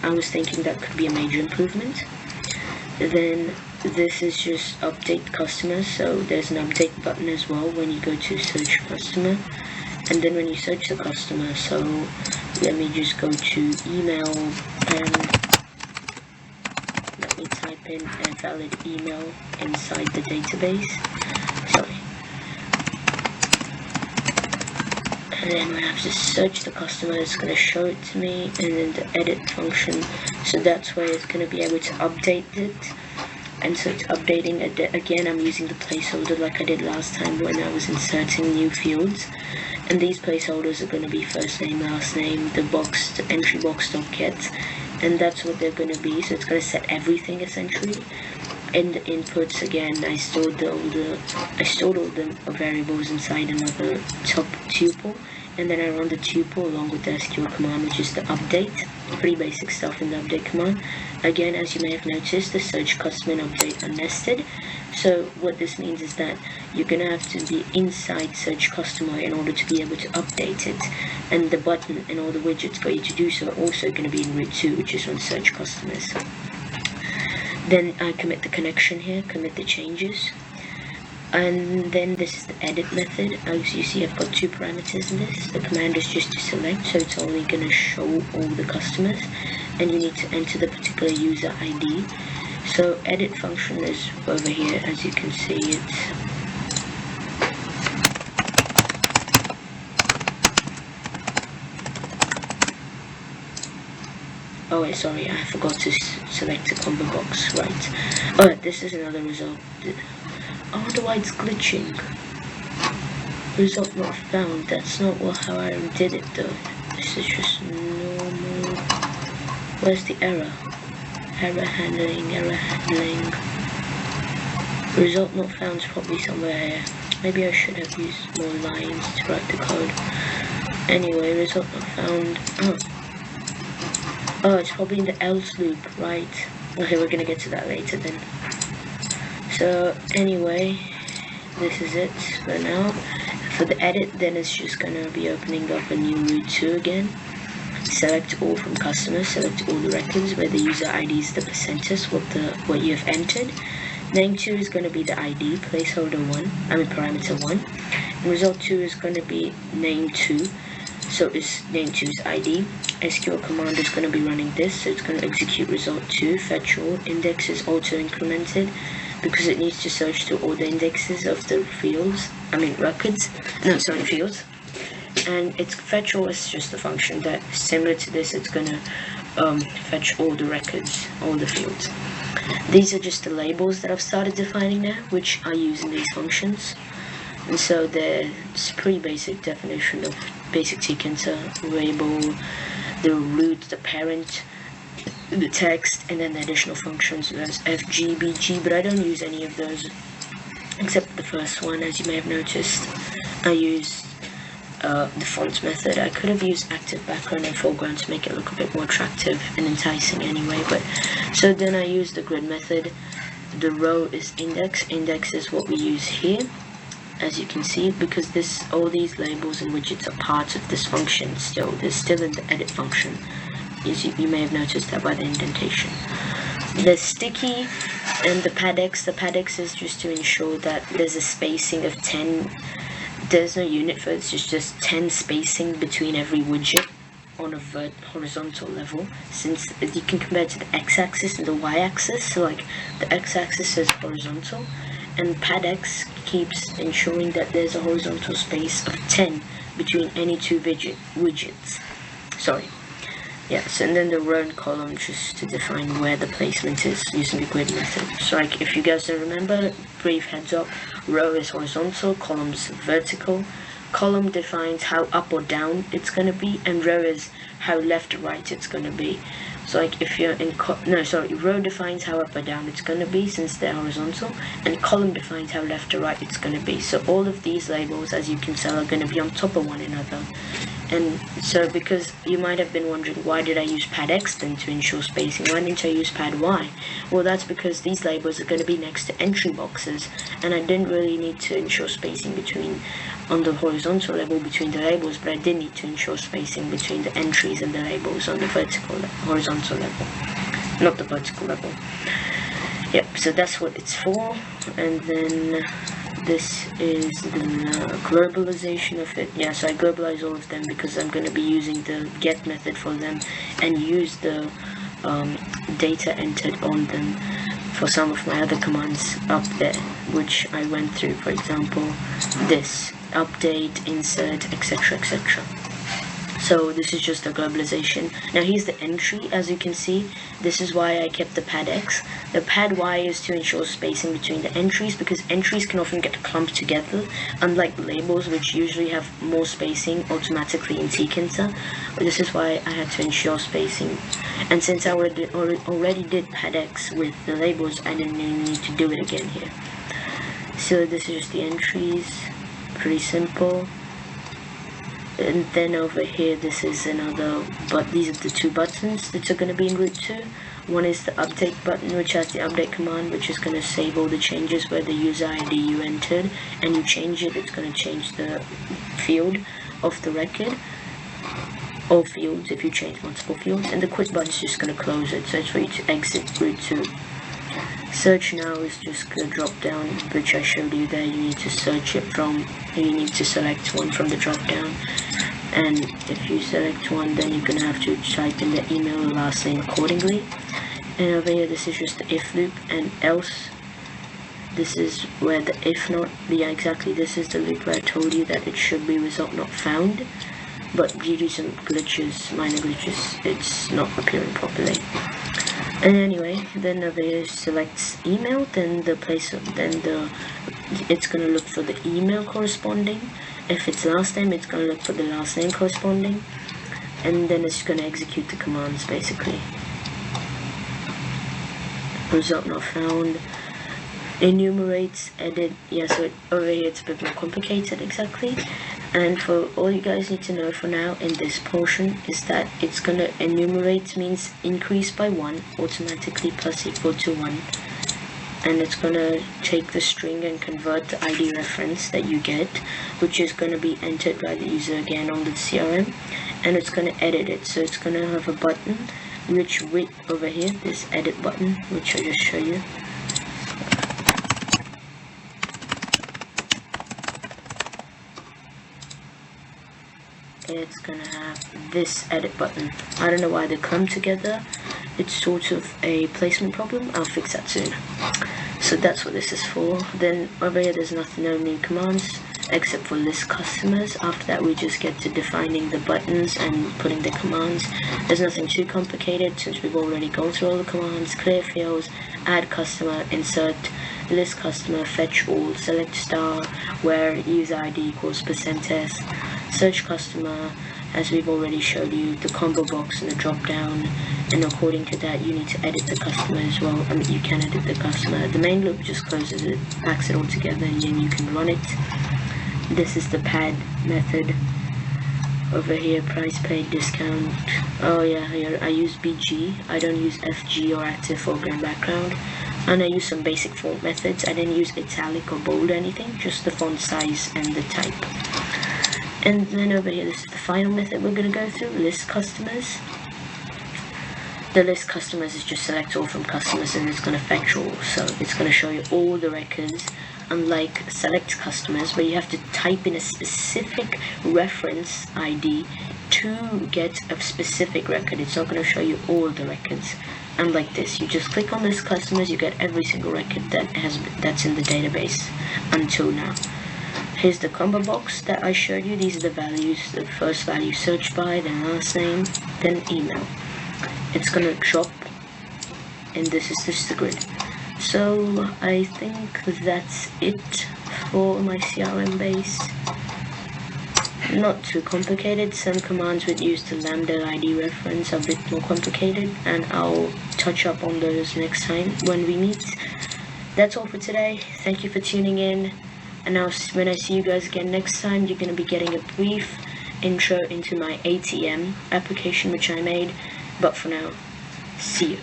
I was thinking that could be a major improvement. Then this is just update customer, so there's an update button as well when you go to search customer. And then when you search the customer, so let me just go to email and let me type in a valid email inside the database. Sorry. And then when I have to search the customer, it's going to show it to me, and then the edit function, so that's where it's going to be able to update it. And so it's updating it again. I'm using the placeholder like I did last time when I was inserting new fields. And these placeholders are going to be first name, last name, the box, the entry box don't get, and that's what they're going to be. So it's going to set everything essentially. In the inputs, again, I stored all the variables inside another top tuple, and then I run the tuple along with the SQL command, which is the update. Pretty basic stuff in the update command. Again, as you may have noticed, the search customer and update are nested. So what this means is that you're gonna have to be inside search customer in order to be able to update it, and the button and all the widgets for you to do so are also going to be in root 2, which is on search customers. Then I commit the connection here, commit the changes, and then this is the edit method. As you see, I've got 2 parameters in this. The command is just to select, so it's only going to show all the customers, and you need to enter the particular user ID. So edit function is over here, as you can see. It's oh wait, sorry, I forgot to select the combo box, right. Oh, this is another result. I wonder why it's glitching. Result not found. That's not how I did it though. This is just normal. Where's the error? Error handling. Result not found is probably somewhere here. Maybe I should have used more lines to write the code. Anyway, result not found. Oh, it's probably in the else loop, right? Okay, we're gonna get to that later then. So anyway, this is it for now. For the edit, then it's just gonna be opening up a new root 2 again. Select all from customers, select all the records where the user ID is the percentage, what you have entered. Name 2 is gonna be the ID, placeholder 1, parameter 1. And result 2 is gonna be name 2. So it's name 2's ID. SQL command is going to be running this, so it's going to execute result 2, fetch all. Index is auto incremented because it needs to search through all the indexes of the fields, records. No, sorry, fields. And it's fetch all is just a function that, similar to this, it's going to fetch all the records, all the fields. These are just the labels that I've started defining now, which I use in these functions. And so there's pretty basic definition of basic sequencer, label, the root, the parent, the text, and then the additional functions. There's FG, BG, but I don't use any of those except the first one. As you may have noticed, I use the font method. I could have used active background and foreground to make it look a bit more attractive and enticing anyway, but so then I use the grid method. The row is index. Index is what we use here, as you can see, because all these labels and widgets are parts of this function still. They're still in the edit function. You may have noticed that by the indentation. The sticky and the padex. The padex is just to ensure that there's a spacing of 10. There's no unit for it, it's just 10 spacing between every widget on a horizontal level, since you can compare it to the x-axis and the y-axis. So like the x-axis is horizontal, and padex keeps ensuring that there's a horizontal space of 10 between any 2 widgets. Sorry. Yes, and then the row and column just to define where the placement is using the grid method. So like if you guys don't remember, brief heads up, row is horizontal, columns vertical. Column defines how up or down it's going to be, and row is how left or right it's going to be. So like if you're in row defines how up or down it's going to be since they're horizontal, and column defines how left or right it's going to be. So all of these labels, as you can tell, are going to be on top of one another, And so, because you might have been wondering, why did I use pad X then to ensure spacing? Why didn't I use pad Y? Well, that's because these labels are going to be next to entry boxes, and I didn't really need to ensure spacing between, on the horizontal level between the labels, but I did need to ensure spacing between the entries and the labels on the horizontal level, not the vertical level. Yep, so that's what it's for. And then this is the globalization of it. Yeah, so I globalize all of them because I'm going to be using the get method for them and use the data entered on them for some of my other commands up there, which I went through. For example, this update, insert, etc, etc. So this is just a globalization. Now here's the entry. As you can see, this is why I kept the pad X. The pad Y is to ensure spacing between the entries, because entries can often get clumped together, unlike labels, which usually have more spacing automatically in sequencer. This is why I had to ensure spacing. And since I already did pad X with the labels, I didn't even need to do it again here. So this is just the entries, pretty simple. And then over here, this is another, but these are the two buttons that are going to be in route 2. One is the update button, which has the update command, which is going to save all the changes where the user ID you entered, and you change it, it's going to change the field of the record, or fields if you change multiple fields, and the quit button is just going to close it, so it's for you to exit route 2. Search now is just the drop down, which I showed you there. You need to search it from, you need to select one from the drop down, and if you select one, then you're gonna have to type in the email or last name accordingly. And over here, this is just the if loop, and else, this is where the if not, yeah, exactly, this is the loop where I told you that it should be result not found, but due to some glitches, minor glitches, it's not appearing properly. And anyway, then over here selects email, then it's gonna look for the email corresponding. If it's last name, it's gonna look for the last name corresponding, and then it's gonna execute the commands basically. Result not found. Enumerates, edit, yeah, so over here it's a bit more complicated exactly. And for all you guys need to know for now in this portion is that it's gonna enumerate means increase by 1, automatically plus equal to 1. And it's gonna take the string and convert the ID reference that you get, which is gonna be entered by the user again on the CRM, and it's gonna edit it. So it's gonna have a button, which with over here, this edit button, which I'll just show you. It's gonna have this edit button. I don't know why they come together. It's sort of a placement problem. I'll fix that soon. So that's what this is for. Then over here there's no new commands except for list customers. After that we just get to defining the buttons and putting the commands. There's nothing too complicated since we've already gone through all the commands. Clear fields, add customer, insert, list customer, fetch all, select star, where user ID equals %s, search customer, as we've already showed you, the combo box and the drop down, and according to that you need to edit the customer as well. I mean, you can edit the customer. The main loop just closes it, packs it all together, and then you can run it. This is the pad method. Over here, price paid, discount. Oh yeah, here I use BG. I don't use FG or active foreground background. And I use some basic font methods. I didn't use italic or bold or anything, just the font size and the type. And then over here, this is the final method we're going to go through, list customers. The list customers is just select all from customers, and it's going to fetch all. So it's going to show you all the records, unlike select customers, where you have to type in a specific reference ID to get a specific record. It's not going to show you all the records. Unlike this, you just click on list customers, you get every single record that's in the database until now. Here's the combo box that I showed you. These are the values. The first value search by, then last name, then email. It's gonna drop, and this is just the grid. So I think that's it for my CRM base. Not too complicated. Some commands would use the lambda ID reference are a bit more complicated, and I'll touch up on those next time when we meet. That's all for today. Thank you for tuning in. And now when I see you guys again next time, you're going to be getting a brief intro into my ATM application which I made. But for now, see you.